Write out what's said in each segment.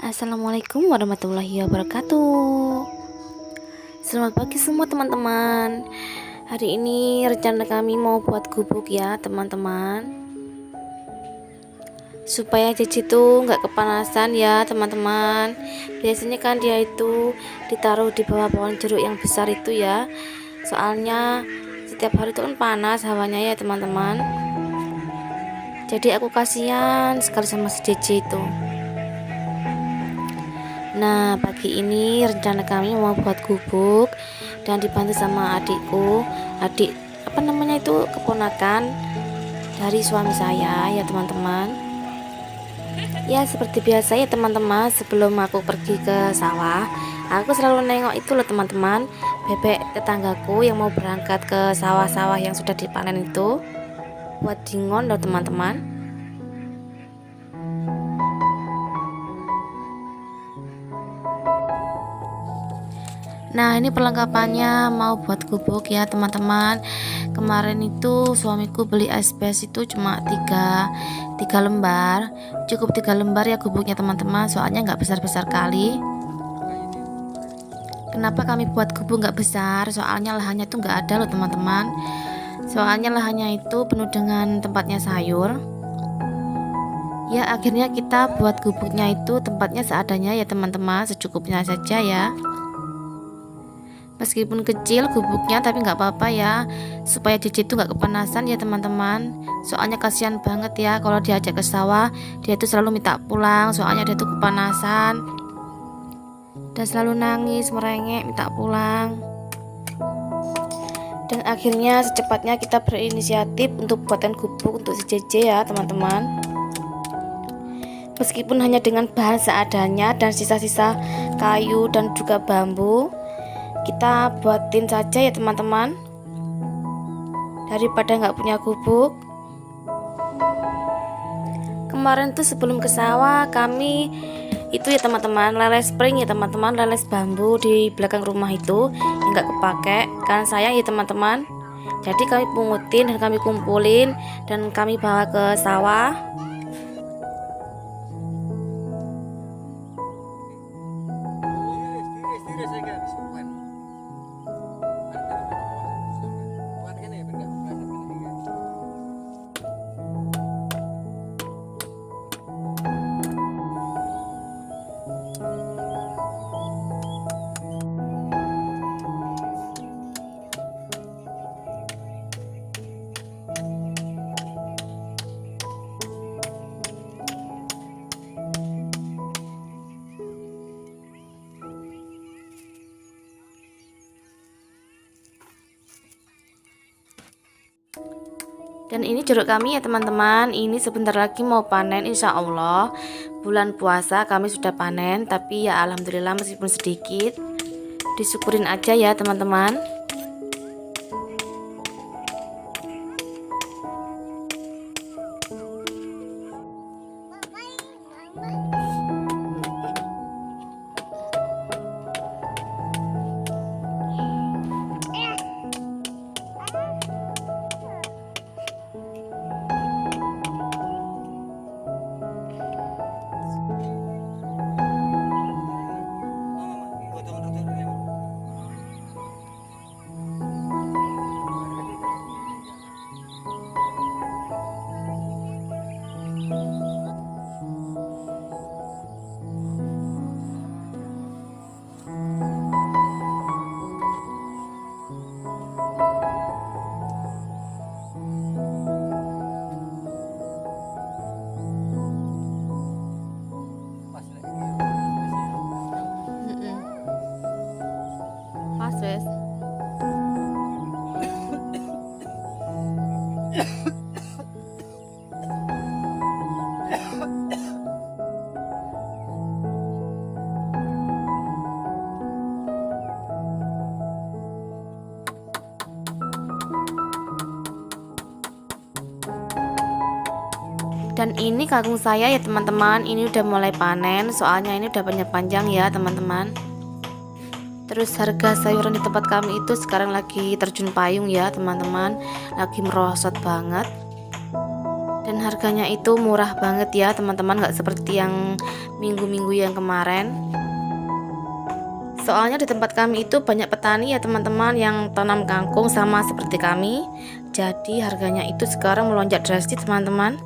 Assalamualaikum warahmatullahi wabarakatuh. Selamat pagi semua teman-teman. Hari ini rencana kami mau buat gubuk ya teman-teman, supaya Cici tuh nggak kepanasan ya teman-teman. Biasanya kan dia itu ditaruh di bawah pohon jeruk yang besar itu ya, soalnya setiap hari itu kan panas hawanya ya teman-teman. Jadi aku kasihan sekali sama si Cici itu. Nah, pagi ini rencana kami mau buat gubuk dan dibantu sama adikku. Adik apa namanya itu, keponakan dari suami saya ya teman-teman. Ya seperti biasa ya teman-teman, sebelum aku pergi ke sawah, aku selalu nengok itu loh teman-teman, bebek tetanggaku yang mau berangkat ke sawah-sawah yang sudah dipanen itu buat dingon loh teman-teman. Nah, ini perlengkapannya mau buat gubuk ya teman-teman. Kemarin itu suamiku beli asbes itu cuma tiga lembar, cukup 3 lembar ya gubuknya teman-teman, soalnya nggak besar-besar kali. Kenapa kami buat gubuk nggak besar? Soalnya lahannya tuh nggak ada loh teman-teman. Soalnya lahannya itu penuh dengan tempatnya sayur. Ya akhirnya kita buat gubuknya itu tempatnya seadanya ya teman-teman, secukupnya saja ya. Meskipun kecil gubuknya tapi nggak apa-apa ya, supaya Cici tuh nggak kepanasan ya teman-teman. Soalnya kasihan banget ya kalau diajak ke sawah, dia tuh selalu minta pulang, soalnya dia tuh kepanasan dan selalu nangis merengek minta pulang. Dan akhirnya secepatnya kita berinisiatif untuk buatan gubuk untuk si Cici ya teman-teman. Meskipun hanya dengan bahan seadanya dan sisa-sisa kayu dan juga bambu, kita buatin saja ya teman-teman, daripada nggak punya gubuk. Kemarin tuh sebelum ke sawah kami itu ya teman-teman leles spring ya teman-teman, leles bambu di belakang rumah itu yang nggak kepake kan sayang ya teman-teman. Jadi kami pungutin dan kami kumpulin dan kami bawa ke sawah. Dan ini jeruk kami ya teman-teman, ini sebentar lagi mau panen insya Allah. Bulan puasa kami sudah panen, tapi ya alhamdulillah meskipun sedikit, disyukurin aja ya teman-teman. Pas wes. Dan ini kangkung saya ya teman-teman, ini udah mulai panen, soalnya ini udah panjang-panjang ya teman-teman. Terus harga sayuran di tempat kami itu sekarang lagi terjun payung ya teman-teman, lagi merosot banget. Dan harganya itu murah banget ya teman-teman, nggak seperti yang minggu-minggu yang kemarin. Soalnya di tempat kami itu banyak petani ya teman-teman yang tanam kangkung sama seperti kami. Jadi harganya itu sekarang melonjak drastis teman-teman.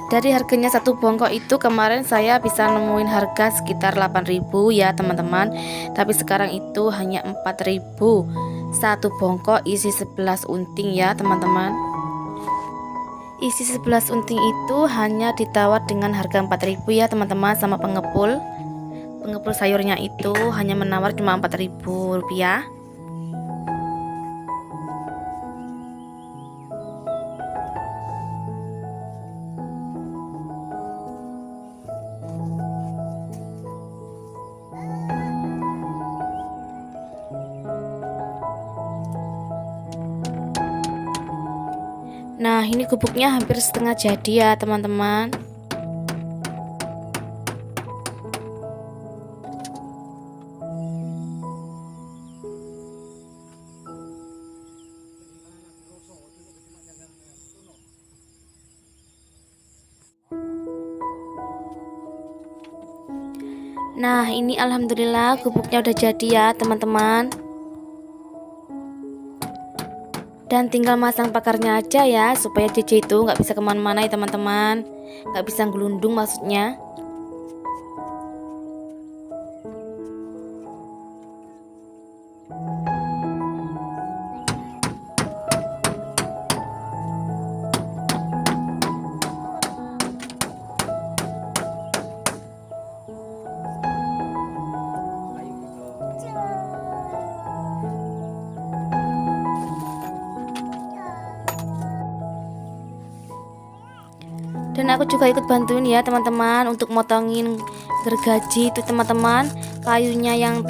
Dari harganya satu bongkok itu kemarin saya bisa nemuin harga sekitar 8.000 ya teman-teman. Tapi sekarang itu hanya 4.000. Satu bongkok isi 11 unting ya teman-teman. Isi 11 unting itu hanya ditawar dengan harga 4.000 ya teman-teman, sama pengepul. Pengepul sayurnya itu hanya menawar cuma 4.000 rupiah. Nah, ini gubuknya hampir setengah jadi ya teman-teman. Nah, ini alhamdulillah gubuknya udah jadi ya teman-teman. Dan tinggal masang pakarnya aja ya, supaya JJ itu nggak bisa kemana-mana ya teman-teman, nggak bisa gelundung maksudnya. Dan aku juga ikut bantuin ya teman-teman untuk motongin gergaji itu teman-teman, kayunya yang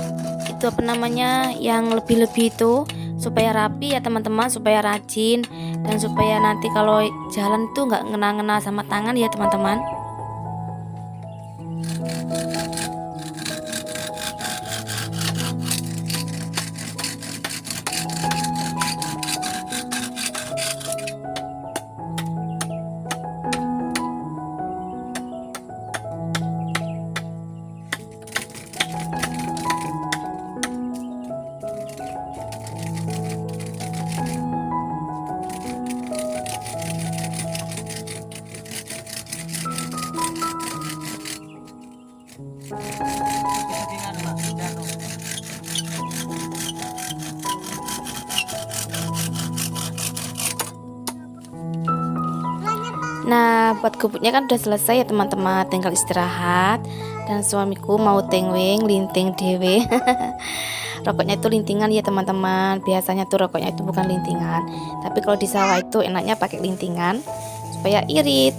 itu apa namanya, yang lebih-lebih itu, supaya rapi ya teman-teman, supaya rajin, dan supaya nanti kalau jalan tuh nggak ngena-ngena sama tangan ya teman-teman. Nah, buat gubuknya kan udah selesai ya teman-teman, tinggal istirahat. Dan suamiku mau tengweng linting dewe. Rokoknya itu lintingan ya teman-teman. Biasanya tuh rokoknya itu bukan lintingan, tapi kalau di sawah itu enaknya pakai lintingan supaya irit.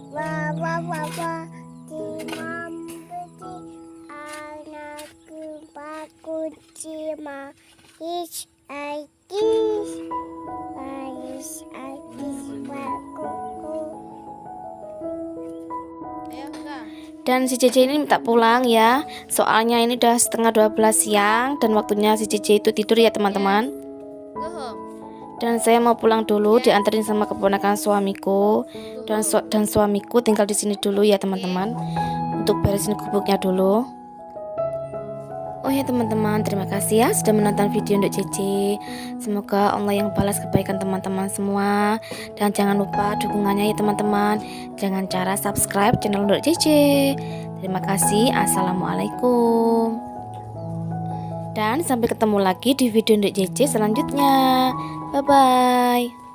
Wah wah wah wah Cimam beti anakku paku cima is aikis paku. Dan si JJ ini minta pulang ya, soalnya ini udah setengah 12 siang dan waktunya si JJ itu tidur ya teman-teman. Dan saya mau pulang dulu, dianterin sama keponakan suamiku, dan suamiku tinggal di sini dulu ya teman-teman, untuk beresin gubuknya dulu. Oh ya teman-teman, terima kasih ya sudah menonton video untuk Cece. Semoga Allah yang balas kebaikan teman-teman semua. Dan jangan lupa dukungannya ya teman-teman. Jangan cara subscribe channel untuk Cece. Terima kasih. Assalamualaikum. Dan sampai ketemu lagi di video untuk Cece selanjutnya. Bye bye.